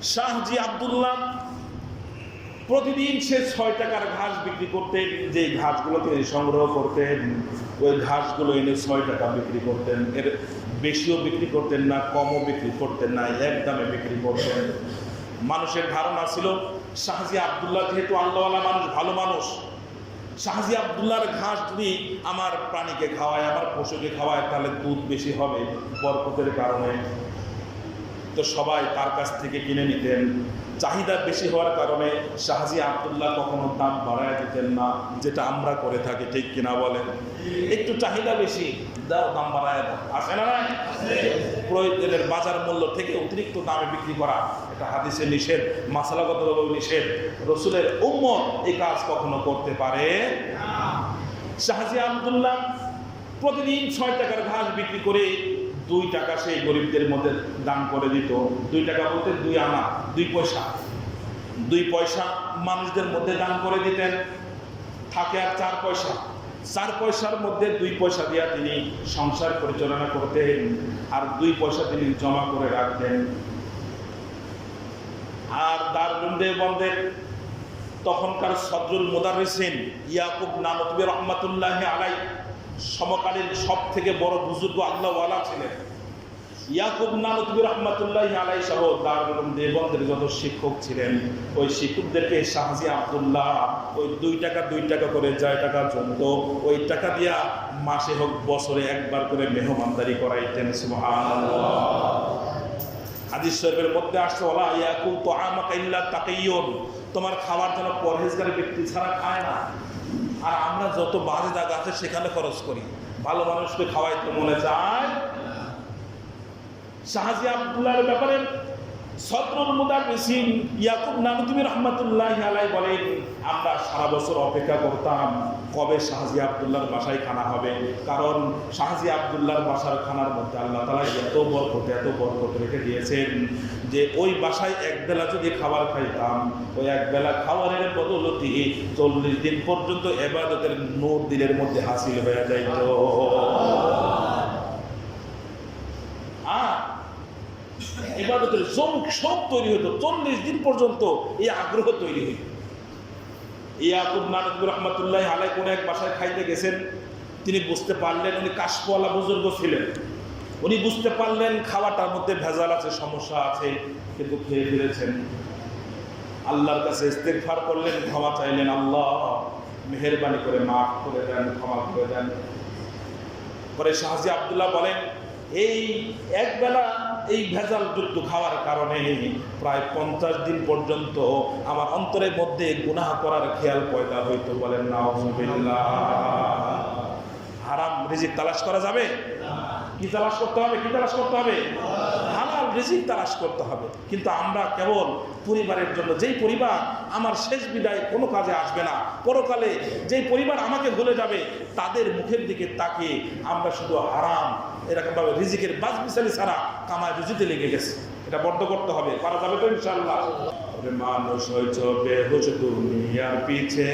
শাহজি আব্দুল্লাহ প্রতিদিন সে 6 টাকার ঘাস বিক্রি করতেন। যে ঘাসগুলো তিনি সংগ্রহ করতেন ওই ঘাসগুলো এনে 6 টাকা বিক্রি করতেন। এর বেশিও বিক্রি করতেন না, কমও বিক্রি করতেন না, এক দামে বিক্রি করতেন। মানুষের ধারণা ছিল শাহজি আব্দুল্লাহ যেহেতু আল্লাহওয়ালা মানুষ, ভালো মানুষ, শাহজি আব্দুল্লাহর ঘাস যদি আমার প্রাণীকে খাওয়ায়, আমার পশুকে খাওয়ায়, তাহলে দুধ বেশি হবে বরকতের কারণে। তো সবাই তার কাছ থেকে কিনে নিতেন। চাহিদা বেশি হওয়ার কারণে শাহজি আব্দুল্লাহ কখনো দাম বাড়ায় দিতেন না, যেটা আমরা করে থাকি, ঠিক কিনা বলেন? একটু চাহিদা বেশি, দাও, দাম বাড়ায় দাও, আসে না? প্রয়োজনের বাজার মূল্য থেকে অতিরিক্ত দামে বিক্রি করা এটা হাদিসে নিষেধ, মাসালাগতভাবে নিষেধ। রসুলের উম্মত এই কাজ কখনো করতে পারে না। শাহজি আব্দুল্লাহ প্রতিদিন 6 টাকার ঘাস বিক্রি করে 2 টাকা সেই গরিবদের মধ্যে দান করে দিত। 2 টাকা বলতে 2 আনা, 2 পয়সা। 2 পয়সা মানুষদের মধ্যে দান করে দিতেন। থাকে আর 4 পয়সা। 4 পয়সার মধ্যে 2 পয়সা দিয়া তিনি সংসার পরিচালনা করতেন, আর 2 পয়সা তিনি জমা করে রাখতেন। আর দারুল দেওবন্দের তখনকার সদরুল মুদাররিসিন ইয়াকুব নানতবী রহমাতুল্লাহি আলাইহি সমকালীন সব থেকে বড় বুজুর্গ আল্লাহওয়ালা ছিলেন। ইয়াকুব নানতবী রহমাতুল্লাহি আলাইহি সহ দারুল দেওবন্দের যত শিক্ষক ছিলেন, ওই শিক্ষকদেরকে শাহজি আব্দুল্লাহ ওই 2 টাকা করে যায় টাকা জমত, ওই টাকা দিয়া মাসে হোক বছরে একবার করে মেহমানদারি করাইতেন। সুবহানাল্লাহ। হাদিস শরীফের মধ্যে আসছে, ওয়ালা ইয়াকুল তুআমাকা ইল্লা তাকিয়ুন, তোমার খাবার যেন পরহেজগার ব্যক্তি ছাড়া খায় না। আর আমরা যত বাজে জায়গা আছে সেখানে খরচ করি, ভালো মানুষকে খাওয়াইতে মনে চায়। শাহজি আব্দুল্লাহর ব্যাপারে সদরুল মুদাররিসিন ইয়াকুব নানতবী রাহমাতুল্লাহি আলাইহি বলেন, আমরা সারা বছর অপেক্ষা করতাম কবে শাহজি আব্দুল্লাহর বাসায় খানা হবে। কারণ শাহজি আব্দুল্লাহর বাসার খানার মধ্যে আল্লাহ তাআলা এত বরকত রেখে দিয়েছেন যে ওই বাসায় একবেলা যদি খাবার খাইতাম, ওই একবেলা খাবারের বদৌলতে 40 দিন পর্যন্ত ইবাদতের নূর দিলের মধ্যে হাসিল হয়ে যাইত। ইবাদতের সব তৈরি হতো, 40 দিন পর্যন্ত এই আগ্রহ তৈরি হইত। ইয়াকুব নানতবী রহমাতুল্লাহি আলাইহি কোন এক বাসায় খাইতে গেছেন। তিনি বুঝতে পারলেন, উনি কাশফওয়ালা বুজুর্গ ছিলেন, উনি বুঝতে পারলেন খাওয়াটার মধ্যে ভেজাল আছে, সমস্যা আছে, কিন্তু খেয়ে ফেলেছেন। আল্লাহর কাছে ইস্তিগফার করলেন, ক্ষমা চাইলেন, আল্লাহ মেহেরবানি করে মাফ করে দেন, ক্ষমা করে দেন। পরে শাহজি আব্দুল্লাহ বলেন, এই একবেলা এই ভেজাল যুক্ত খাওয়ার কারণে প্রায় 50 দিন পর্যন্ত আমার অন্তরের মধ্যে গুনাহ করার খেয়াল পয়দা হইতো। বলেন নাউযুবিল্লাহ। হারাম রিজিক তালাশ করা যাবে? কি তালাশ করতে হবে? হালাল রিজিক তালাশ করতে হবে। কিন্তু আমরা কেবল পরিবারের জন্য, যেই পরিবার আমার শেষ বিদায় কোনো কাজে আসবে না, পরকালে যেই পরিবার আমাকে ভুলে যাবে, তাদের মুখের দিকে তাকিয়ে আমরা শুধু হারাম এরকমভাবে রিজিকের বাজবিসালি ছাড়া কামায় রুজিতে লেগে গেছে। এটা বন্ধ করতে হবে। পারা যাবে তো ইনশাআল্লাহ? মানুষ হয়েছ বেহুশ দুনিয়ার পিছে,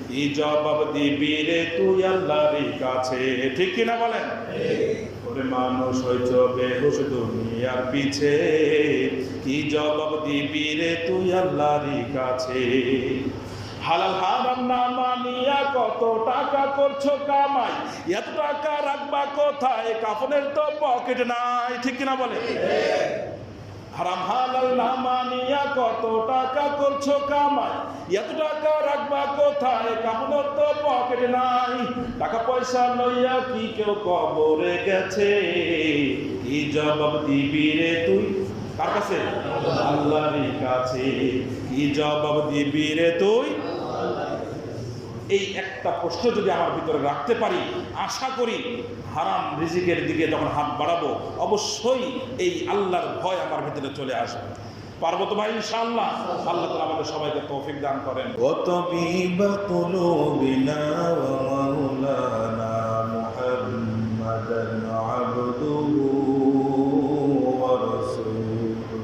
কি জবাব দিবি রে তুই আল্লাহর কাছে, ঠিক কিনা বলেন? ওরে মানুষ হয়েছ বেহুশ দুনিয়ার পিছে, কি জবাব দিবি রে তুই আল্লাহর কাছে। হালাল হারাম না মানিয়া কত টাকা করছো কামাই, এত টাকা রাখবা কোথায়, কাফনের তো পকেট নাই, ঠিক কিনা বলে? হারাম হালাল না মানিয়া কত টাকা করছো কামাই, এত টাকা রাখবা কোথায়, কাফনের তো পকেট নাই। টাকা পয়সা লইয়া কি কেউ কবরে গেছে, কি জবাব দিবি রে তুই কার কাছে? আল্লাহর কাছে। কি জবাব দিবি রে তুই? এই একটা প্রশ্ন যদি আমার ভিতরে রাখতে পারি, আশা করি হারাম রিজিকের দিকে যখন হাত বাড়াবো অবশ্যই এই আল্লাহর ভয় আমার ভিতরে চলে আসবে। পারবো তো ভাই ইনশাআল্লাহ? আল্লাহ তাআলা আমাদের সবাইকে তৌফিক দান করেন। ওয়া তাবিবা কুলুবিনা ওয়া মাওলানা মুহাম্মাদান আবদুহু ওয়া রাসূলুহু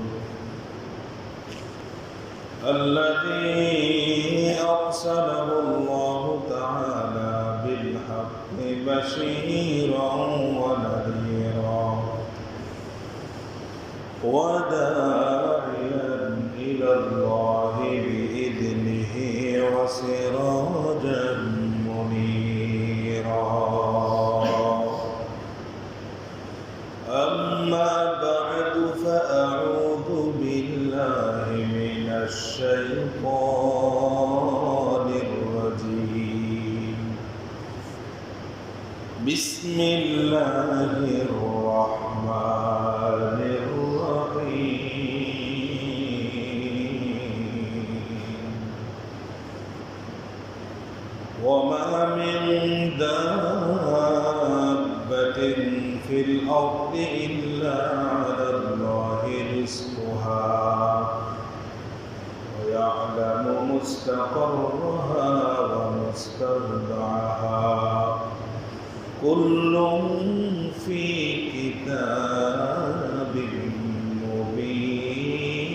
আল্লাযী আরসালাহু আল্লাহু তাআলা বিল হাক্কি বাশীরান ওয়া নাযীরান ওয়া দাঈ الشيطان الرجيم بسم الله الرحمن الرحيم وما من دابة في الأرض إلا على الله رزقها ويعلم مستقرها ومستودعها كل في كتاب مبين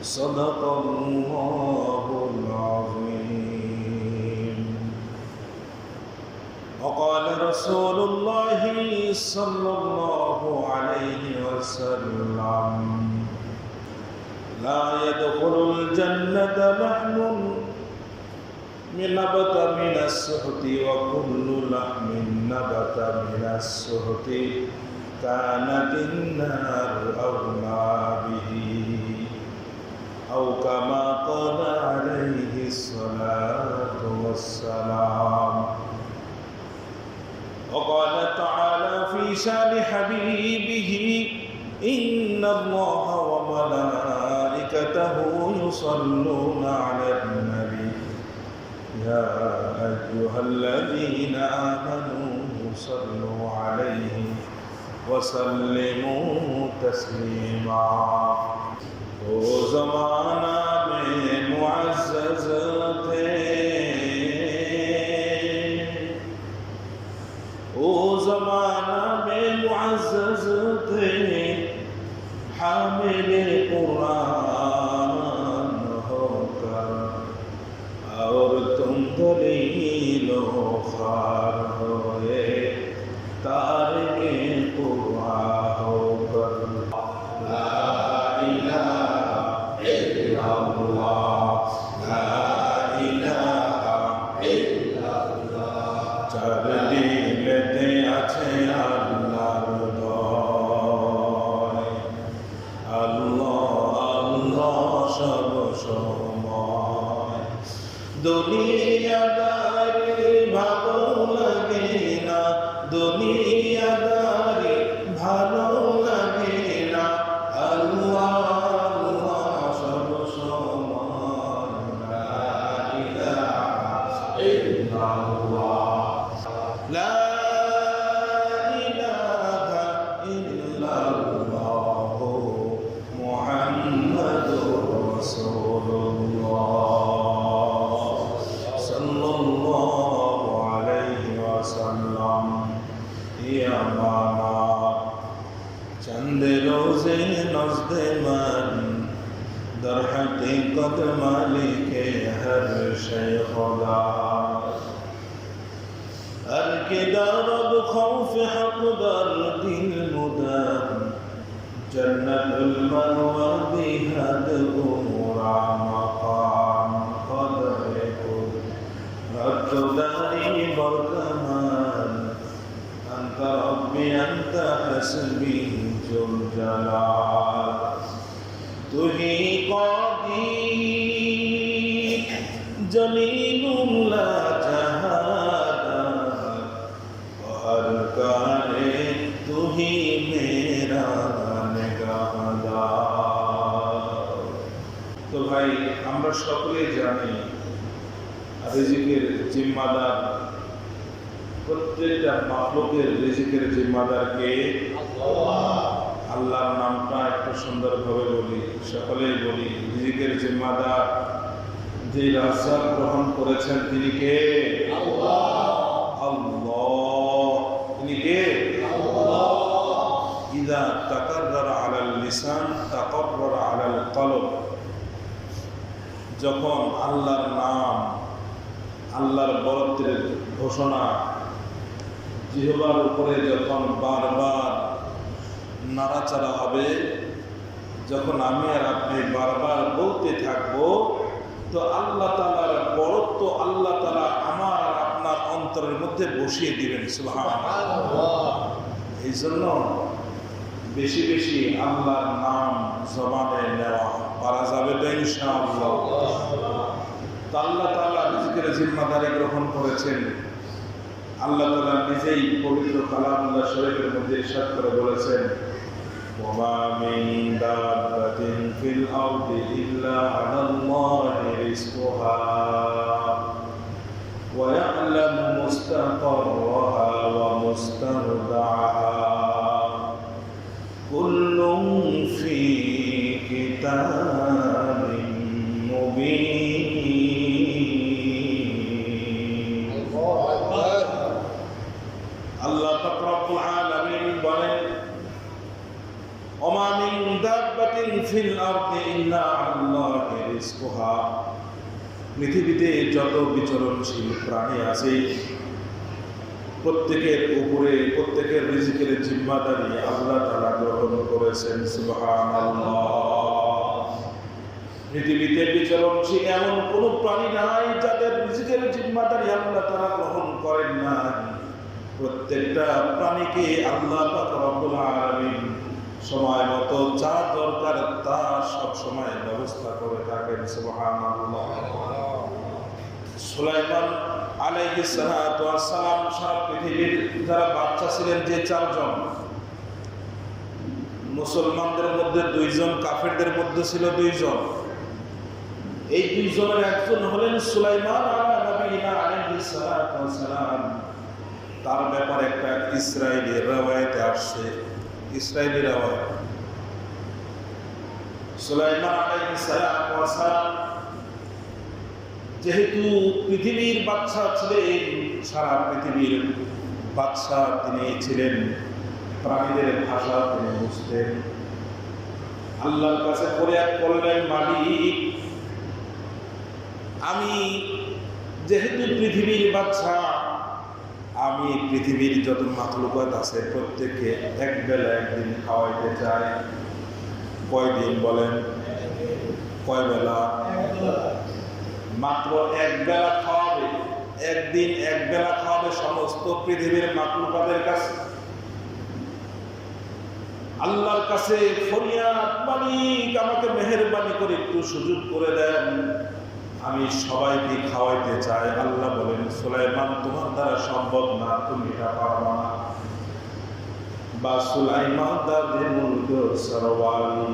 صدق الله العظيم وقال رسول الله صلى الله عليه وسلم لا يدخل الجنة لحم نبت من السحت وكل لحم نبت من السحت كانت النار أولى به أو كما قال عليه الصلاة والسلام وقال تعالى في شان حبيبه إن الله وملائكته يصلون على النبي يا أيها الذين آمنوا صلوا عليه وسلموا تسليما ओ ज़माना में मुअज़्ज़ज़ थे ओ ज़माना में मुअज़्ज़ज़ थे हामिले कुरान होकर और तुम दलीलो ख़ार होए तारिके कुरान होकर দুনিয়াদারি ভালো লাগে না দুনিয়াদারি ভালো লাগে না আল্লাহ আল্লাহ সব সমান লা ইলাহা ইল্লাল্লাহ লা ইলাহা ইল্লাল্লাহ মুহাম্মাদুর রাসূলুল্লাহ चंद रोज़े नज़्द मन दर हकीकत मालिक हर शय खुदा हर के दर्द खौफ हक दर दिल मुदम जन्नतुल मअवा बिहद उमरा मकाम क़दर कुल रद्दारी बरकमान أنت ربي أنت حسبي ذو الجلال तुही قدير जलील ला जहादा हर कारे तुही मेरा निगाहदार। तो भाई আমরা সকলেই জানি রিজিকের জিম্মাদার প্রত্যেকটা মাখলুকের রিজিকের জিম্মাদার কে? আল্লাহ। আল্লাহর নামটা একটু সুন্দরভাবে বলি, সকলেই বলি। রিজিকের জিম্মাদার যে রাজ্জাক গ্রহণ করেছেন তিনি কে? আল্লাহ। আল্লাহ তিনি কে? আল্লাহ। ইযা তাকাররারা আলাল লিসান তাকাররারা আলাল কলব। যখন আল্লাহর নাম, আল্লাহর বরত্বের ঘোষণা জিহ্বার উপরে যখন বারবার নাড়াচাড়া হবে, যখন আমি আর আপনি বারবার বলতে থাকবো, তো আল্লাহ তাআলার বরত্ব আল্লাহ তাআলা আমার আর আপনার অন্তরের মধ্যে বসিয়ে দিবেন। সুবহানাল্লাহ। এই জন্য বেশি বেশি আল্লাহর নাম জবানে নেওয়া পারা যাবে তো ইনশাআল্লাহ। আল্লাহ তাআলা রিজিকের জিম্মাদারি গ্রহণ করেছেন। আল্লাহ তাআলা নিজেই পবিত্র কালামুল্লাহ শরীফের মধ্যে ইরশাদ করে বলেছেন, ওয়া মিন দাব্বাতিন ফিল আরদি ইল্লা আলাল্লাহি রিজকুহা ওয়া ইয়া'লামু মুস্তাকাররাহা ওয়া মুস্তাওদা'াহা কুল্লুন ফি কিতাবিন মুবিন। আল্লাহ পাক রব্বুল আলামিন বলেন, ওমা মিন দাব্বাতিন ফিল আরদি ইল্লা আলাল্লাহি রিজকুহা, পৃথিবীতে যত বিচরণশীল প্রাণী আছে প্রত্যেকের উপরে প্রত্যেকের রিজিকের জিম্মাদারি আল্লাহ তাআলা গ্রহণ করেছেন। সুবহানাল্লাহ। পৃথিবীতে বিচরণশীল এমন কোন প্রাণী নাই যাদের রিজিকের জিম্মাদারি আল্লাহ তাআলা গ্রহণ করেন না। প্রত্যেকটা প্রাণীকে আল্লাহ পাক রব্বুল আলামিন সময় মতো যা দরকার তা সব সময় ব্যবস্থা করে থাকেন। সুবহানাল্লাহ। সুলাইমান আলাইহিস সালাতু ওয়াস সালাম সারা পৃথিবীর যারা বাচ্চা ছিলেন যে চারজন, মুসলমানদের মধ্যে দুইজন, কাফেরদের মধ্যে ছিল দুইজন। এই দুইজনের একজন হলেন সুলাইমান আলাইহিস সালাতু ওয়াস সালাম। তার ব্যাপারে একটা ইসরাইলি রওয়ায়াতে আসছে, ইসরাইলি রওয়ায়াত। সুলাইমান আলাইহিস সালাতু ওয়াস সালাম যেহেতু পৃথিবীর বাদশা ছিলেন, সারা পৃথিবীর বাদশা তিনি ছিলেন, প্রাণীদের ভাষা তিনি বুঝতেন। আল্লাহর কাছে ফরিয়াদ করলেন, মালিক, আমি যেহেতু পৃথিবীর বাদশা, আমি পৃথিবীর যত মাখলুকাত আছে প্রত্যেককে এক বেলা একদিন খাওয়াইতে চাই। কয়দিন বলেন? কয় বেলা? মাত্র এক বেলা খাওয়াবে, একদিন এক বেলা খাওয়াবে সমস্ত পৃথিবীর মাখলুকাতের কাছে। আল্লাহর কাছে ফরিয়াদ, মালিক আমাকে মেহেরবানি করে একটু সুযোগ করে দেন, আমি সবাইকে খাওয়াইতে চাই। আল্লাহ বলেন, সুলাইমান তোমার দ্বারা সম্ভব না, তুমি এটা পারবা না। বা সুলাইমান দাদে মুলক সরওয়ারি,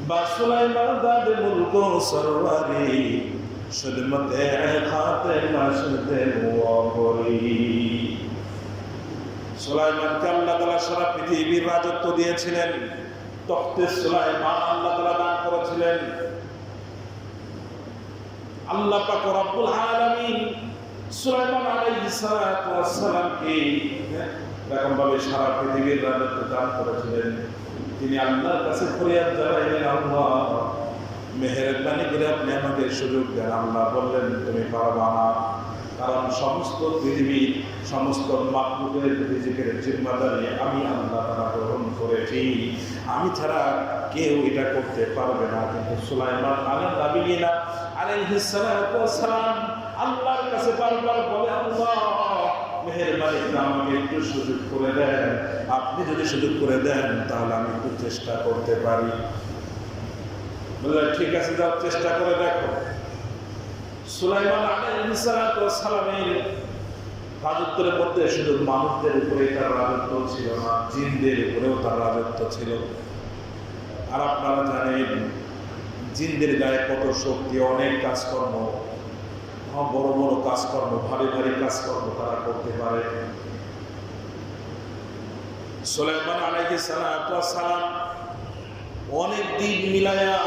বা সুলাইমান দাদে মুলক সরওয়ারি, সুদমতে খাতে মাসতে মুআবরি। সুলাইমানকে আল্লাহ তাআলা সারা পৃথিবীর রাজত্ব দিয়েছিলেন। তখতে সুলাইমান আল্লাহ তাআলা দান করেছিলেন। আল্লাহ পাক রব্বুল আলামিন সুলাইমান আলাইহিস সালাতু ওয়াস সালামকে এরকম ভাবে সারা পৃথিবীর রাজত্ব দান করেছিলেন। তিনি আল্লাহর কাছে ফরিয়াদ জানাইলেন, আল্লাহ মেহেরবানি করে আপনি আমাকে সুযোগ দেন। আল্লাহ বললেন, তুমি পারবা না, কারণ সমস্ত পৃথিবীর সমস্ত মাখলুকের রিজিকের জিম্মাদারি আমি আল্লাহ তাআলা গ্রহণ করেছি, আমি ছাড়া কেউ এটা করতে পারবে না। কিন্তু সুলাইমান আলাইহিস সালাতু ওয়াস সালাম আল্লাহর কাছে বারবার বলে, আল্লাহ মেহেরবানি করে আমাকে একটু সুযোগ করে দেন, আপনি যদি সুযোগ করে দেন তাহলে আমি একটু চেষ্টা করতে পারি। বললেন, ঠিক আছে, যাও চেষ্টা করে দেখো। সুলাইমান আলাইহিস সালাতু ওয়াস সালামের রাজত্বের মধ্যে শুধু মানুষদের উপরে তার রাজত্ব ছিল না, জিনদের উপরেও তার রাজত্ব ছিল। আর আপনারা জানেন জিনদের গায়ে কত শক্তি, অনেক কাজকর্ম, বড় বড় কাজকর্ম, ভারী ভারী কাজকর্ম তারা করতে পারে। সুলাইমান আলাইহিস সালাতু ওয়াস সালাম অনেক দিন মিলায়া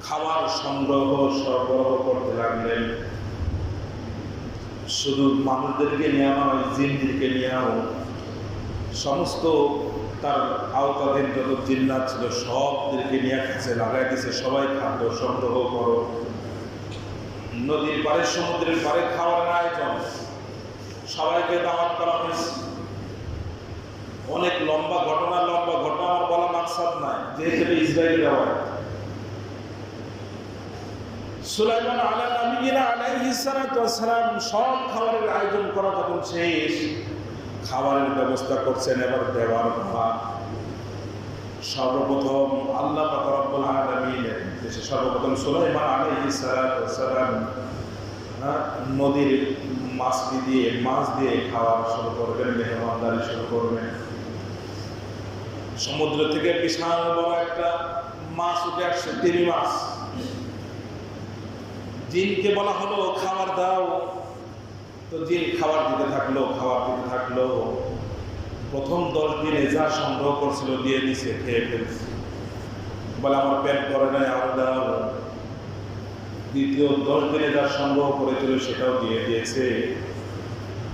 খাবার সরবরাহ করতে লাগলেন। শুধু মানুষদেরকে নেওয়া নয়, জিনদেরকে নেওয়াও, সমস্ত তার আওতাধীন যত জিন্নাত ছিল সবদেরকে নিয়ে কাছে লাগাই দিয়েছে, সবাই খাদ্য সংগ্রহ করো। নদীর পাড়ে, সমুদ্রের পাড়ে খাওয়ার আয়োজন, সবাইকে দাওয়াত করা হয়েছে। অনেক লম্বা ঘটনা আমার বলা মাকসাদ নাই, যেহেতু ইসরায়েলি রওয়ায়াত। সুলাইমান আলাইহিস সালাতু ওয়াস সালাম সব খাবারের আয়োজন করা যখন শেষ, খাবারের ব্যবস্থা করছেন, এবার দেওয়ার ভাগ। সর্বপ্রথম আল্লাহ পাক রব্বুল আলামিনের দেশে সর্বপ্রথম সুলাইমান আলাইহিস সালাম নদীর মাছ দিয়ে খাওয়া শুরু করবেন, মেহমানদারি শুরু করবেন। সমুদ্র থেকে বিশাল বড় একটা মাছ উঠে আসছে, তিমি মাছ। জিনকে বলা হলো খাবার দাও, তো জিন খাবার দিতে থাকলো। প্রথম 10 দিনে যা সংগ্রহ করছিল দিয়ে দিছে, খেয়ে ফেলছে। বলে আমার পেট করে নাই, আরো দাও। দ্বিতীয় 10 দিনে যা সংগ্রহ করেছিল সেটাও দিয়ে দিয়েছে।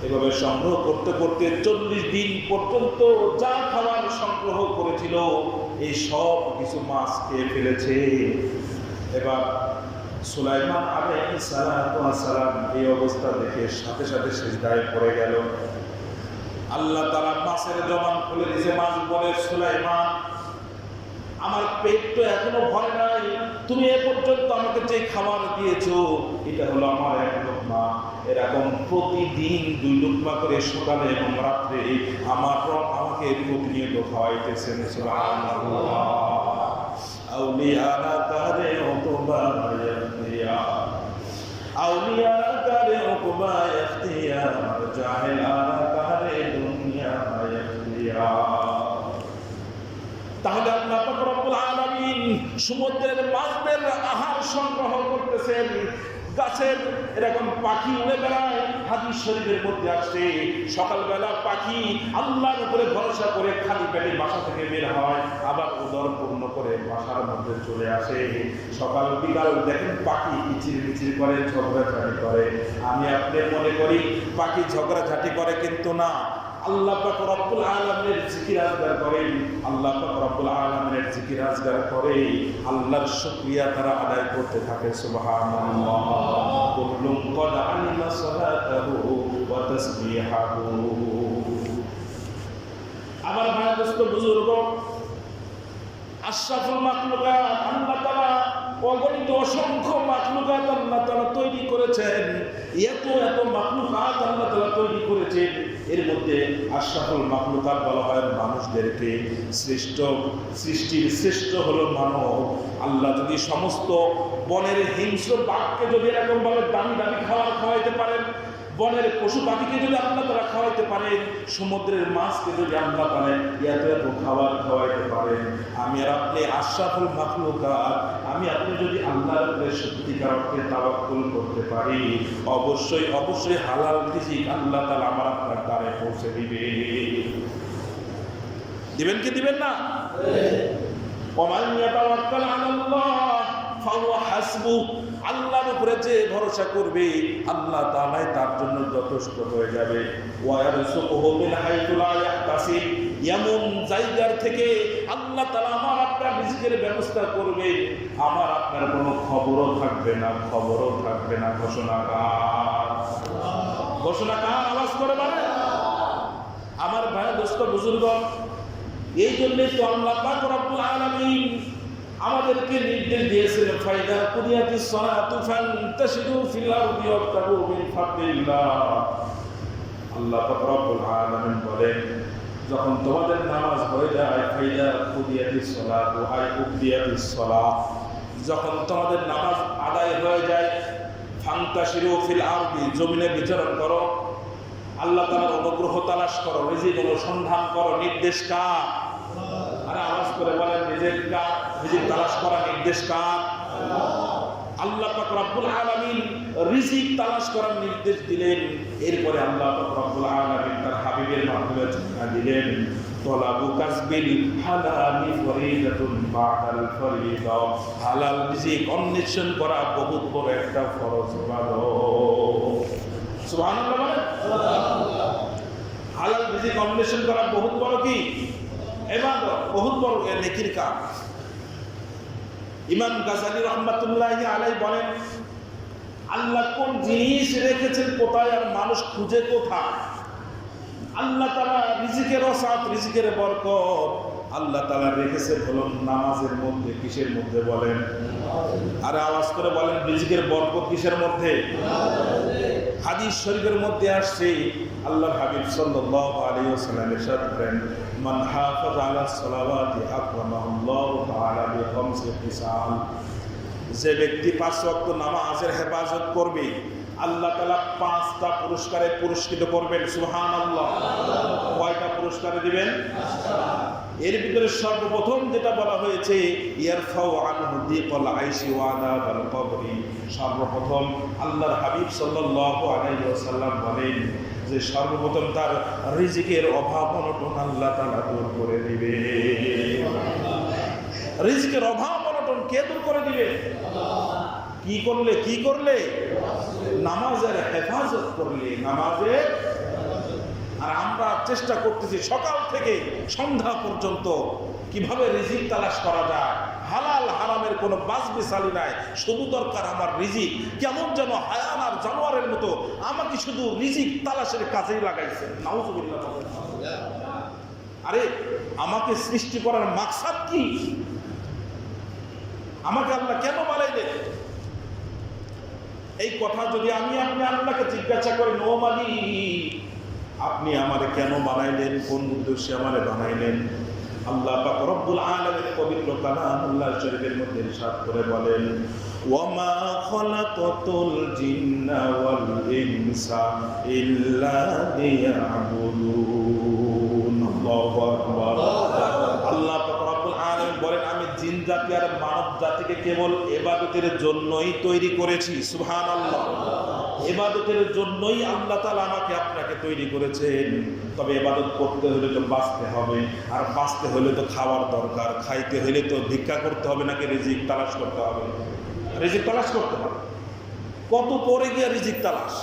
এভাবে সংগ্রহ করতে করতে 40 দিন পর্যন্ত যা খাবার সংগ্রহ করেছিল এই সব কিছু মাছ খেয়ে ফেলেছে। এবার সুলাইমান আলাইহিস সালাম এই অবস্থা দেখে সাথে সাথে সিজদায় পড়ে গেল। আল্লাহ তাআলা মাছের জবান খুলে দিয়েছে। মাছ বলে, সুলাইমান, আমার পেট তো এখনো ভরে নাই, তুমি এ পর্যন্ত আমাকে যে খাবার দিয়েছো এটা হলো আমার এক লোকমা। এরকম প্রতিদিন 2 লোকমা করে সকালে এবং রাত্রে আমার রব আমাকে প্রতিনিয়ত খাওয়াইতেছেন। সুবহানাল্লাহ। আউলিয়ারা কারে ওতবা ইখতিয়ার, আউলিয়ারা কারে ওতবা ইখতিয়ার, জাহেলারা কারে দুনিয়া ইখতিয়ার। তাহলে আল্লাহ পাক রব্বুল আলামিন সমুদ্রের মাছদের আহার সংগ্রহ করতেছেন। গাছের এরকম পাখি উড়ে বেড়ায়, হাদিস শরীফের মধ্যে আসছে সকালবেলা পাখি আল্লাহর উপরে ভরসা করে খালি পেটে বাসা থেকে বের হয়, আবার উদর পূর্ণ করে বাসার মধ্যে চলে আসে। সকাল বিকাল দেখেন পাখি কিচিরমিচির করে, ঝগড়াঝাটি করে। আমি আপনি মনে করি পাখি ঝগড়াঝাটি করে, কিন্তু না। আল্লাহ পাক রব্বুল আলামিনের জিকির আজগার করে, আল্লাহ পাক রব্বুল আলামিনের জিকির আজগার করে আল্লাহর শুকরিয়া তারা আদায় করতে থাকে। সুবহানাল্লাহ। কুল্লুম ক্বাদ আলিমা সালাতাহু ওয়া তাসবিহাহু। আবার ভাই দোস্ত বুজুর্গ, আশরাফুল মাখলুকাত আল্লাহ তাআলা অগণিত অসংখ্য মাখলুকাত আল্লাহ তাআলা তৈরি করেছেন। এত মাখলুকাত আল্লাহ তাআলা তৈরি করেছেন। এর মধ্যে আশরাফুল মাখলুকাত বলা হয় মানুষদেরকে। সৃষ্টির শ্রেষ্ঠ হলো মানব। আল্লাহ যদি সমস্ত বনের হিংস্র বাঘকে যদি এরকম ভাবে দামি খাবার খাওয়াইতে পারেন, বনের পশু পাখিকে যদি আল্লাহ তাআলা খাওয়াইতে পারেন, সমুদ্রের মাছকে যদি আল্লাহ তাআলা এত খাবার খাওয়াইতে পারেন, আমি আর আপনি আশরাফুল মাখলুকাত, আমি আপনি যদি আল্লাহর উপরে সত্যিকার অর্থে তাওয়াক্কুল করতে পারি, অবশ্যই হালাল রিজিক আল্লাহ তাআলা আমার আপনার দ্বারে পৌঁছে দিবেন কি দিবেন না? ওমান ইয়াতাওয়াক্কাল আলাল্লাহ ফাহুয়া হাসবুহ। আল্লাহর উপরে যে ভরসা করবে আল্লাহ তাআলাই তার জন্য যথেষ্ট হয়ে যাবে। ওয়া ইয়ারযুকুহু মিন হাইতু লা ইয়াহতাসিব। এমন জায়গার থেকে আল্লাহ তাআলা আমার আপনার রিজিকের ব্যবস্থা করবে, আমার আপনার কোনো খবরও থাকবে না। ঘোষণাকার আওয়াজ করে মানে আমার ভাই দোস্ত বুজুর্গ, এই জন্যই তো আল্লাহ পাক রব্বুল আলামিন আমাদেরকে নির্দেশ দিয়েছিলেন, ফাইদা কুদিয়াতিস সালাতু ফান্তাশিরু ফিল আরদি ওয়াবতাগু মিন ফাদলিল্লাহ। আল্লাহ পাক রব্বুল আলামিন বলেন, যখন তোমাদের নামাজ হয়ে যায়, ফাইদা কুদিয়াতিস সালাতু আই কুদিয়াতিস সালাহ, যখন তোমাদের নামাজ আদায় হয়ে যায়, ফান্তাশিরু ফিল আরদি, জমিনে বিচরণ করো, আল্লাহ তাআলার অনুগ্রহ তালাশ করো, রিজিক অনুসন্ধান করো। নির্দেশ কার? আরে আওয়াজ করে বলেন, রিজিক তালাশ করা নির্দেশ কার? আল্লাহ পাক রব্বুল আলামিন রিজিক তালাশ করার নির্দেশ দিলেন। এরপরে আল্লাহ পাক রব্বুল আলামিন তার হাবিবের মাধ্যমে জানা দিলেন, তলাবু কাসবিল হালালি ফরিদাতুন বাদাল ফরিদা। হালাল রিজিক অন্বেষণ করা বহুত বড় একটা ফরজ ইবাদত। সুবহানাল্লাহ বলেন। হালাল রিজিক অন্বেষণ করা বহুত বড় কি ইবাদত, বহুত বড় নেকির কাজ। ইমাম গাযালী রাহমাতুল্লাহি আলাইহি বলেন, আল্লাহ কোন জিনিস রেখেছেন কোথায় আর মানুষ খুঁজে কোথায়? আল্লাহ তাআলা রিজিকের ওসাত, রিজিকের বরকত আল্লাহ তাআলা রেখেছেন হলো নামাজের মধ্যে। কিসের মধ্যে বলেন? আরে আওয়াজ করে বলেন, রিজিকের বরকত কিসের মধ্যে? হাদিস শরীফের মধ্যে আসছে আল্লাহর হাবিব সাল্লাল্লাহু আলাইহি ওয়াসাল্লাম ইরশাদ করেন, মান হাফাযা আলাস সালাওয়াতি আকরামাহুল্লাহু তাআলা বিখামসি খিসাল। যে ব্যক্তি 5 ওয়াক্ত নামাজের হেফাজত করবে, আল্লাহ তাআলা 5টা পুরস্কারে পুরস্কৃত করবেন। সুবহানাল্লাহ। কয়টা পুরস্কারে দিবেন? এর ভিতরে সর্বপ্রথম যেটা বলা হয়েছে, ইয়ারফাউ আনহু দিকাল আইশি ওয়া আযাবাল কবরি। সর্বপ্রথম আল্লাহর হাবিব সাল্লাল্লাহু আলাইহি ওয়াসাল্লাম বলেন যে সর্বপ্রথম তার রিজিকের অভাব অনটন আল্লাহ তাআলা দূর করে দিবে। রিজিকের অভাব অনটন কে দূর করে দিবে? কি করলে? নামাজের হেফাজত করলে। নামাজে। আর আমরা চেষ্টা করতেছি সকাল থেকে সন্ধ্যা পর্যন্ত কিভাবে রিজিক তালাশ করা যায়। হালাল হারামের কোনো বাছবিচালি নাই, শুধু দরকার আমার রিজিক। কেমন যেন হায়ান আর জানোয়ারের মতো আমাকে শুধু রিজিক তালাশের কাজেই লাগাইছে। নাউযুবিল্লাহ। আরে আমাকে সৃষ্টি করার মাকসাদ কি? আমাকে আল্লাহ কেন বানাইলেন? এই কথা যদি আপনি আল্লাহকে জিজ্ঞাসা করেন, ও মালিক আপনি আমারে কেন বানাইলেন, কোন উদ্দেশ্যে আমারে বানাইলেন, আল্লাহ পাক রব্বুল আলামিন পবিত্র কালামুল্লাহ শরীফের মধ্যে ইরশাদ করে বলেন, ওয়ামা খালাকাতুল জিন্না ওয়াল ইনসা ইল্লা লিয়াবুদুন। আল্লাহু আকবার। আল্লাহ পাক রব্বুল আলামিন বলেন, আমি জিন জাতি আর মানব জাতিকে কেবল ইবাদতের জন্যই তৈরি করেছি। সুবহানাল্লাহ। ইবাদতের জন্যই আল্লাহ তাআলা আমাকে আপনাকে তৈরি করেছেন। তবে ইবাদত করতে হলে তো বাঁচতে হবে, আর বাঁচতে হলে তো খাওয়ার দরকার, খাইতে হলে তো ভিক্ষা করতে হবে, নাকি রিজিক তালাশ করতে হবে? রিজিক তালাশ করতে হবে। কত পরে গিয়ে রিজিক তালাশ।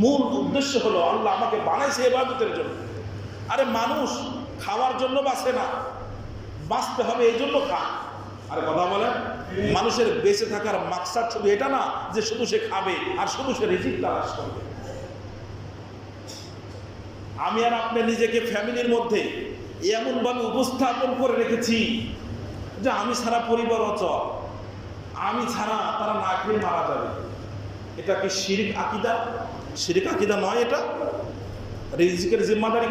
মূল উদ্দেশ্য হলো আল্লাহ আমাকে বানাইছে ইবাদতের জন্য। আরে মানুষ খাওয়ার জন্য বাঁচে না, বাঁচতে হবে এই জন্য খায়। আর কথা বলেন, মানুষের বেঁচে থাকার মাকসাদ শুধু এটা না যে শুধু সে খাবে আর শুধু সে রিজিক তালাশ করবে। আমি আর আপনি নিজেকে ফ্যামিলির মধ্যে এমনভাবে উপস্থাপন করে রেখেছি যে আমি ছাড়া পরিবার অচল, আমি ছাড়া তারা না খেয়ে মারা যাবে। এটা কি শিরক আকীদা? শিরক আকীদা নয় এটা। রিজিকের জিম্মাদারি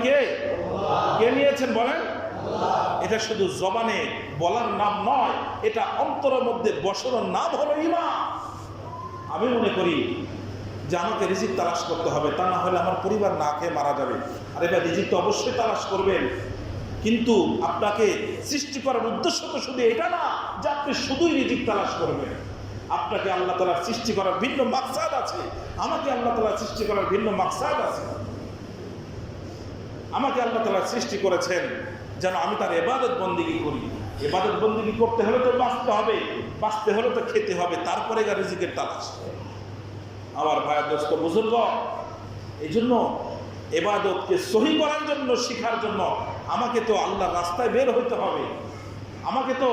কে নিয়েছেন বলেন? এটা শুধু জবানে বলার নাম নয়, এটা অন্তরের মধ্যে বসানোর নাম হলো ঈমান। আমি মনে করি যে আমাকে রিজিক তালাশ করতে হবে, তা না হলে আমার পরিবার না খেয়ে মারা যাবে। আর এবার রিজিক তো অবশ্যই তালাশ করবেন, কিন্তু আপনাকে সৃষ্টি করার উদ্দেশ্য তো শুধু এটা না যে আপনি শুধুই রিজিক তালাশ করবেন। আপনাকে আল্লাহ তাআলার সৃষ্টি করার ভিন্ন মাকসাদ আছে, আমাকে আল্লাহ তাআলার সৃষ্টি করার ভিন্ন মাকসাদ আছে। আমাকে আল্লাহ তাআলা সৃষ্টি করেছেন যেন আমি তার ইবাদত বন্দেগী করি। ইবাদত বন্দেগী করতে হলে তো বাঁচতে হবে, বাঁচতে হলে তো খেতে হবে, তারপরে রিজিকের তালাশ। আমার ভাইয়ের দোস্ত বুজুর্গ, এই জন্য ইবাদতকে সহি করার জন্য, শিখার জন্য আমাকে তো আল্লাহর রাস্তায় বের হইতে হবে। আমাকে তো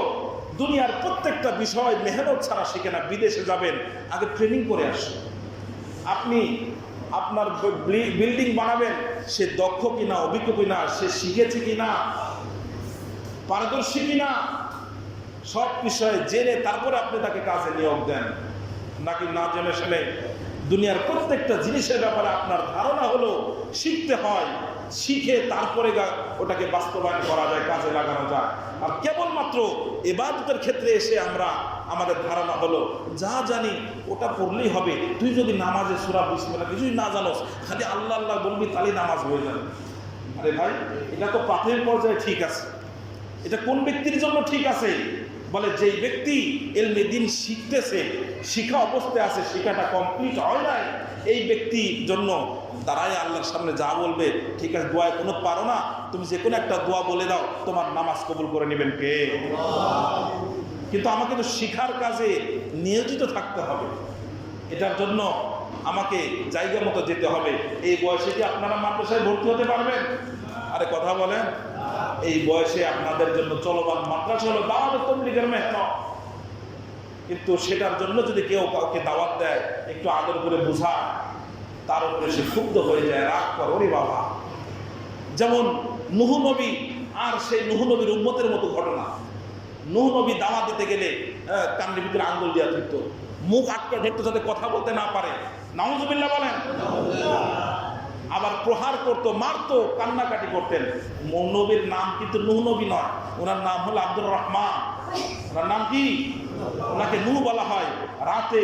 দুনিয়ার প্রত্যেকটা বিষয় মেহনত ছাড়া শিখে না। বিদেশে যাবেন, আগে ট্রেনিং করে আসুন। আপনি আপনার বিল্ডিং বানাবেন, সে দক্ষ কিনা, অভিজ্ঞ কিনা, সে শিখেছে কিনা, পারদর্শী কিনা, সব বিষয়ে জেনে তারপরে আপনি তাকে কাজে নিয়োগ দেন। নাকি না জেনে শুনে দুনিয়ার প্রত্যেকটা জিনিসের ব্যাপারে আপনার ধারণা হলো শিখতে হয়, শিখে তারপরে ওটাকে বাস্তবায়ন করা যায়, কাজে লাগানো যায়। আর কেবলমাত্র ইবাদতের ক্ষেত্রে এসে আমাদের ধারণা হলো যা জানি ওটা পড়লেই হবে। তুই যদি নামাজে সূরা বিসমিল্লাহ কিছুই না জানোস, খালি আল্লাহ আল্লাহ বলবি, তাহলেই নামাজ হয়ে যাবে। আরে ভাই, এটা তো প্রাথমিক পর্যায়ে ঠিক আছে। এটা কোন ব্যক্তির জন্য ঠিক আছে? বলে যেই ব্যক্তি ইলমে দ্বীন শিখতেছে, শিখা অবস্থায় আছে, শিখাটা কমপ্লিট হয় নাই, এই ব্যক্তির জন্য দাঁড়ায় আল্লাহর সামনে যা বলবে, ঠিক আছে দোয়ায় কোনো পারো না, তুমি যে কোনো একটা দোয়া বলে দাও, তোমার নামাজ কবুল করে নেবেন কে? কিন্তু আমাকে তো শিখার কাজে নিয়োজিত থাকতে হবে। এটার জন্য আমাকে জায়গা মতো যেতে হবে। এই বয়সে কি আপনারা মাদ্রাসায় ভর্তি হতে পারবেন? আরে কথা বলেন, এই বয়সে আপনাদের জন্য চলমান মাদ্রাসা হলো দাওয়াত তাবলীগের মেহনত। কিন্তু সেটার জন্য যদি কেউ কাউকে দাওয়াত দেয়, একটু আদর করে বোঝায়, তার উপরে সে ক্ষুব্ধ হয়ে যায়, রাগ করে, ওরে বাবা। যেমন নূহ নবী আর সেই নূহ নবীর উম্মতের মতো ঘটনা। নূহ নবী দাওয়াত দিতে গেলে কানের ভিতরে আঙ্গুল দিয়া ধরত, মুখ আটকে ধরতো যাতে কথা বলতে না পারে, নাউজুবিল্লাহ বলেন। আবার প্রহার করতো, মারতো, কান্নাকাটি করতেন। নবীর নাম কিন্তু নূহ নবী নয়, ওনার নাম হলো আব্দুর রহমান। ওনার নাম কি? ওনাকে নূহ বলা হয়। রাতে,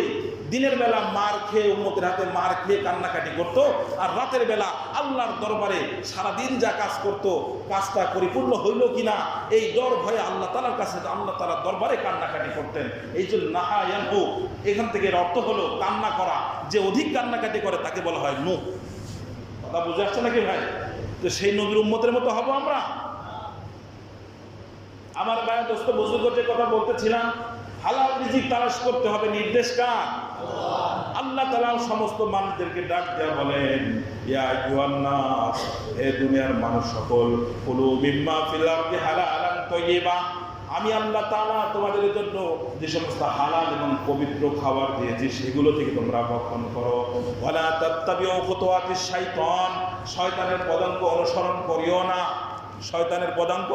দিনের বেলা মার খেয়ে, উম্মতের হাতে মার খেয়ে কান্নাকাটি করতো, আর রাতের বেলা আল্লাহর দরবারে সারাদিন যা কাজ করতো, কাজটা পরিপূর্ণ হইল কিনা এই ডর ভয়ে আল্লাহ তাআলার কাছে, আল্লাহ তাআলার দরবারে কান্নাকাটি করতেন। এই জন্য নাহা ইয়ানহু, এখান থেকে এর অর্থ হলো কান্না করা। যে অধিক কান্নাকাটি করে তাকে বলা হয় নূহ। কথা বুঝে আসছে নাকি ভাই? তো সেই নবীর উম্মতের মতো হবো আমরা? আমার ভাই দোস্ত বুজুর্গ যে কথা বলতেছিলাম, হালাল রিজিক তালাশ করতে হবে, নির্দেশ কার? আল্লাহ তাআলা সমস্ত মানুষদেরকে ডাক দেয়া বলেন, ইয়া আইয়ুহান নাস, হে দুনিয়ার মানুষ সকল, কুলু মিম্মা ফিল আরদি হালালান তাইয়্যিবা, আমি আল্লাহ তাআলা তোমাদের জন্য যে সমস্ত হালাল এবং পবিত্র খাবার দিয়েছি সেগুলো থেকে তোমরা ভক্ষণ করো। ওয়ালা তাত্তাবিউ খুতুওয়াতিশ শাইতান, শয়তানের পদাঙ্ক অনুসরণ করিও না। শয়তানের পদাঙ্ক,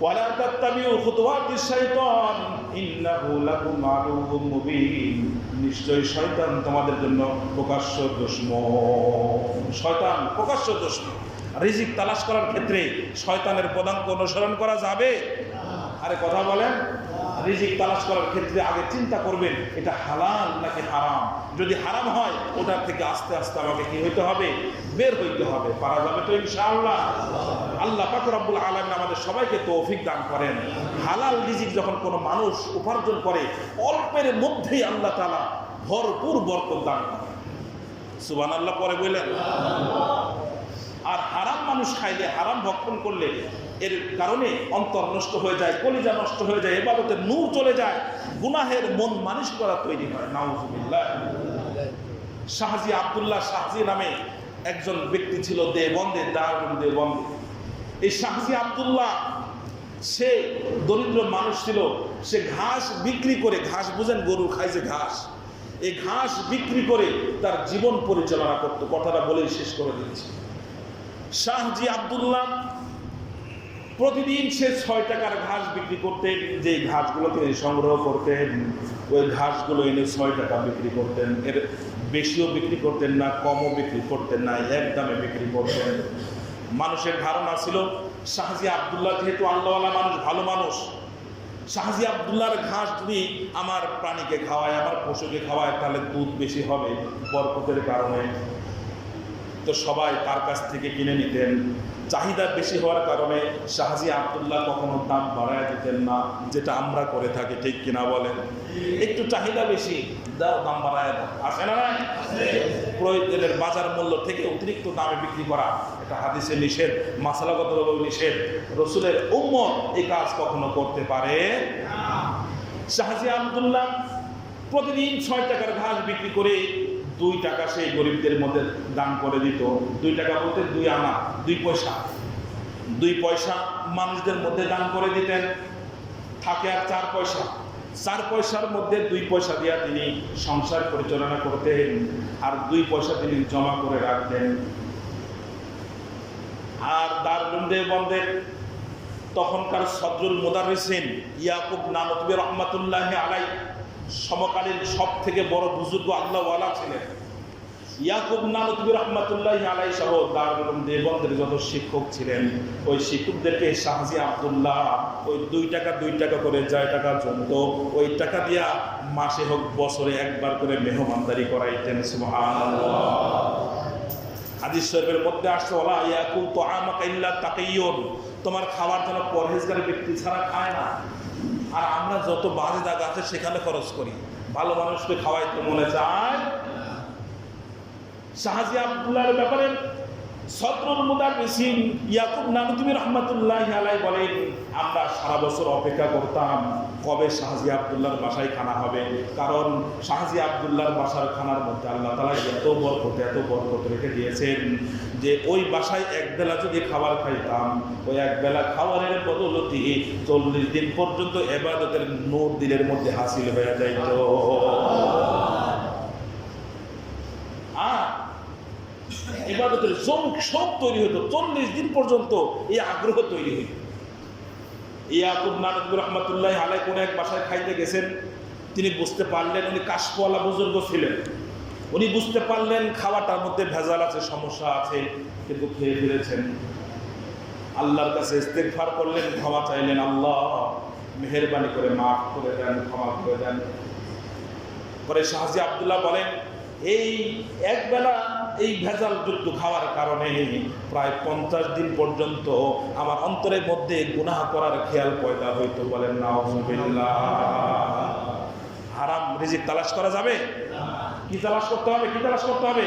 ওয়ালা তাত্তাবিউ খুতুওয়াতিশ শাইতান ইন্নাহু লাকুম আদুউম মুবিন, নিশ্চয়ই শয়তান তোমাদের জন্য প্রকাশ্য দুশমন। শয়তান প্রকাশ্য দুশমন। রিজিক তালাশ করার ক্ষেত্রে শয়তানের পদাঙ্ক অনুসরণ করা যাবে? আরে কথা বলেন। রিজিক তালাশ করার ক্ষেত্রে আগে চিন্তা করবেন এটা হালাল নাকি হারাম। যদি হারাম হয় ওটার থেকে আস্তে আস্তে আমাকে কি হইতে হবে? বের হইতে হবে। পারা যাবে তো ইনশাআল্লাহ? আল্লাহ পাক রব্বুল আলামিন আমাদের সবাইকে তৌফিক দান করেন। হালাল রিজিক যখন কোনো মানুষ উপার্জন করে, অল্পের মধ্যেই আল্লাহ তাআলা ভরপুর বরকত দান করেন। সুবহানাল্লাহ পরে বললেন। আর হারাম মানুষ খাইলে, হারাম ভক্ষণ করলে এর কারণে অন্তর নষ্ট হয়ে যায়, কলিজা নষ্ট হয়ে যায়, ইবাদতের নূর চলে যায়, গুনাহের মন মানসিকতা তৈরি হয়। নাউজুবিল্লাহ। শাহজি আব্দুল্লাহ শাহজি নামে একজন ব্যক্তি ছিল দেওবন্দে, দারুল দেওবন্দে। এই শাহজি আব্দুল্লাহ সে দরিদ্র মানুষ ছিল। সে ঘাস বিক্রি করে, ঘাস বুঝেন, গরু খায় যে ঘাস, এই ঘাস বিক্রি করে তার জীবন পরিচালনা করতো। কথাটা বলেই শেষ করে দিচ্ছি। শাহজি আব্দুল্লাহ প্রতিদিন সে 6 টাকার ঘাস বিক্রি করতেন। যে ঘাসগুলোকে সংগ্রহ করতেন, ওই ঘাসগুলো এনে 6 টাকা বিক্রি করতেন। এর বেশিও বিক্রি করতেন না, কমও বিক্রি করতেন না, এক দামে বিক্রি করতেন। মানুষের ধারণা ছিল শাহজি আব্দুল্লাহ যেহেতু আল্লাহওয়ালা মানুষ, ভালো মানুষ, শাহজি আব্দুল্লাহর ঘাস যদি আমার প্রাণীকে খাওয়ায়, আমার পশুকে খাওয়ায়, তাহলে দুধ বেশি হবে বরকতের কারণে। তো সবাই তার কাছ থেকে কিনে নিতেন। চাহিদা বেশি হওয়ার কারণে শাহজি আব্দুল্লাহ কখনো দাম বাড়ায় দিতেন না, যেটা আমরা করে থাকি, ঠিক কিনা বলেন? একটু চাহিদা বেশি, দাম বাড়ায় দাও, আসে না? প্রয়োজনের বাজার মূল্য থেকে অতিরিক্ত দামে বিক্রি করা, এটা হাদিসে নিষেধ, মাসালাগতভাবে নিষেধ। রসুলের উম্মত এই কাজ কখনো করতে পারে না। শাহজি আব্দুল্লাহ প্রতিদিন 6 টাকার ঘাস বিক্রি করে 2 টাকা সেই গরিবদের মধ্যে দান করে দিত। 2 টাকা বলতে 2 আনা, 2 পয়সা। 2 পয়সা মানুষদের মধ্যে দান করে দিতেন। থাকে আর 4 পয়সা। 4 পয়সার মধ্যে 2 পয়সা দিয়া তিনি সংসার পরিচালনা করতেন, আর 2 পয়সা তিনি জমা করে রাখতেন। আর দারুল দেওবন্দের তখনকার সদরুল মুদাররিসিন ইয়াকুব নানতবী রহমাতুল্লাহি আলাইহি সমকালীন সব থেকে বড় বুজুর্গ আল্লাহওয়ালা ছিলেন। ইয়াকুব নানতবী রহমাতুল্লাহি আলাইহি সহ দারুল দেওবন্দের যত শিক্ষক ছিলেন, ওই শিক্ষকদেরকে শাহজি আব্দুল্লাহ ওই 2 টাকা করে যায় টাকা জমতো, ওই টাকা দিয়া মাসে হোক বছরে একবার করে মেহমানদারি করাইতেন। সুবহানাল্লাহ। হাদিস শরীফের মধ্যে আসছে, ওয়ালা ইয়াকুল তুআমাকা ইল্লা তাকিয়ুন, তোমার খাবার যেন পরহেজগার ব্যক্তি ছাড়া খায় না। আর আমরা যত বাজে জায়গা আছে সেখানে খরচ করি, ভালো মানুষকে খাওয়াইতে মনে চায়। শাহজি আব্দুল্লাহর ব্যাপারে সদরুল মুদাররিসিন ইয়াকুব নানতবী রহমাতুল্লাহি আলাইহি বলেন, আমরা সারা বছর অপেক্ষা করতাম কবে শাহজি আব্দুল্লাহর বাসায় খানা হবে। কারণ শাহজি আব্দুল্লাহর বাসার খানার মধ্যে আল্লাহ তাআলা এত বরকত রেখে দিয়েছেন যে ওই বাসায় একবেলা যদি খাবার খাইতাম, ওই একবেলা খাবারের বদৌলতে 40 দিন পর্যন্ত ইবাদতের নূর দিলের মধ্যে হাসিল হয়ে যাইত। ইবাদতের শোক তৈরি হতো, 40 দিন পর্যন্ত এই আগ্রহ তৈরি হইত। ইয়াকুব নানতবী রহমাতুল্লাহি আলাইহি কোন এক বাসায় খাইতে গেছেন, তিনি বুঝতে পারলেন উনি কাশফওয়ালা বুজুর্গ ছিলেন। উনি বুঝতে পারলেন খাওয়াটার মধ্যে ভেজাল আছে, সমস্যা আছে, কিন্তু খেয়ে ফেলেছেন। আল্লাহর কাছে ইস্তেগফার করলেন, ক্ষমা চাইলেন, আল্লাহ মেহেরবানি করে মাফ করে দেন, ক্ষমা করে দেন। পরে শাহ হাজী আব্দুল্লাহ বলেন, এই একবেলা এই ভেজাল যুক্ত খাওয়ার কারণে প্রায় 50 দিন পর্যন্ত আমার অন্তরের মধ্যে গুনাহ করার খেয়াল পয়দা হইতো। বলেন নাউযুবিল্লাহ। হারাম রিজিক তালাশ করা যাবে? কি তালাশ করতে হবে? কি তালাশ করতে হবে?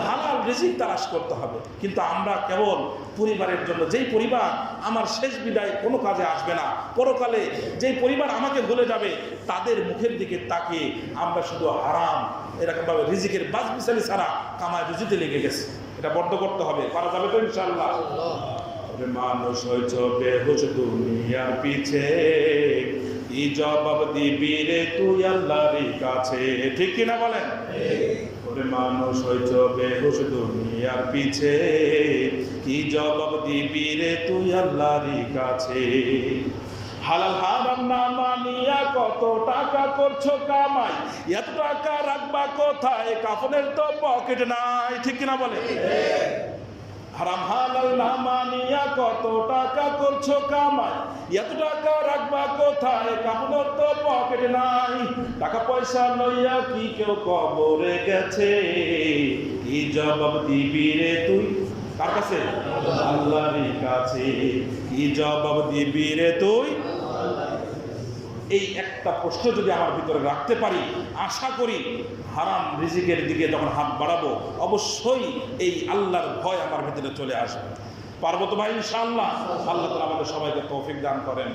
হালাল রিজিক তালাশ করতে হবে। কিন্তু আমরা কেবল পরিবারের জন্য, যেই পরিবার আমার শেষ বিদায় কোনো কাজে আসবে না, পরকালে যেই পরিবার আমাকে ভুলে যাবে, তাদের মুখের দিকে তাকিয়ে আমরা শুধু হারাম এরকমভাবে রিজিকের বাজবিচালি ছাড়া কামায় রুজিতে লেগে গেছে। এটা বন্ধ করতে হবে। পারা যাবে তো ইনশাআল্লাহ? মানুষ হয়েছ বেহুশ দুনিয়ার পিছে, কি জবাব দিবি রে তুই আল্লাহর কাছে? ঠিক কিনা বলেন? ওরে মানুষ হয়েছ বেহুশ দুনিয়ার পিছে, কি জবাব দিবি রে তুই আল্লাহর কাছে? হালাল হারাম না মানিয়া কত টাকা করছো কামাই, এত টাকা রাখবা কোথায়? কাফনের তো পকেট নাই। ঠিক কিনা বলে? হারাম হালাল না মানিয়া কত টাকা করছো কামাই, এত টাকা রাখবা কোথায়? কাফনের তো পকেট নাই। টাকা পয়সা লইয়া কি কেউ কবরে গেছে? কি জবাব দিবি রে তুই কার কাছে? আল্লাহর কাছে। কি জবাব দিবি রে তুই? এই একটা প্রশ্ন যদি আমার ভিতরে রাখতে পারি, আশা করি হারাম রিজিকের দিকে যখন হাত বাড়াবো, অবশ্যই এই আল্লাহর ভয় আমার ভিতরে চলে আসবে। পারবো তো ভাই ইনশাআল্লাহ? আল্লাহ তাআলা আমাদের সবাইকে তৌফিক দান করেন।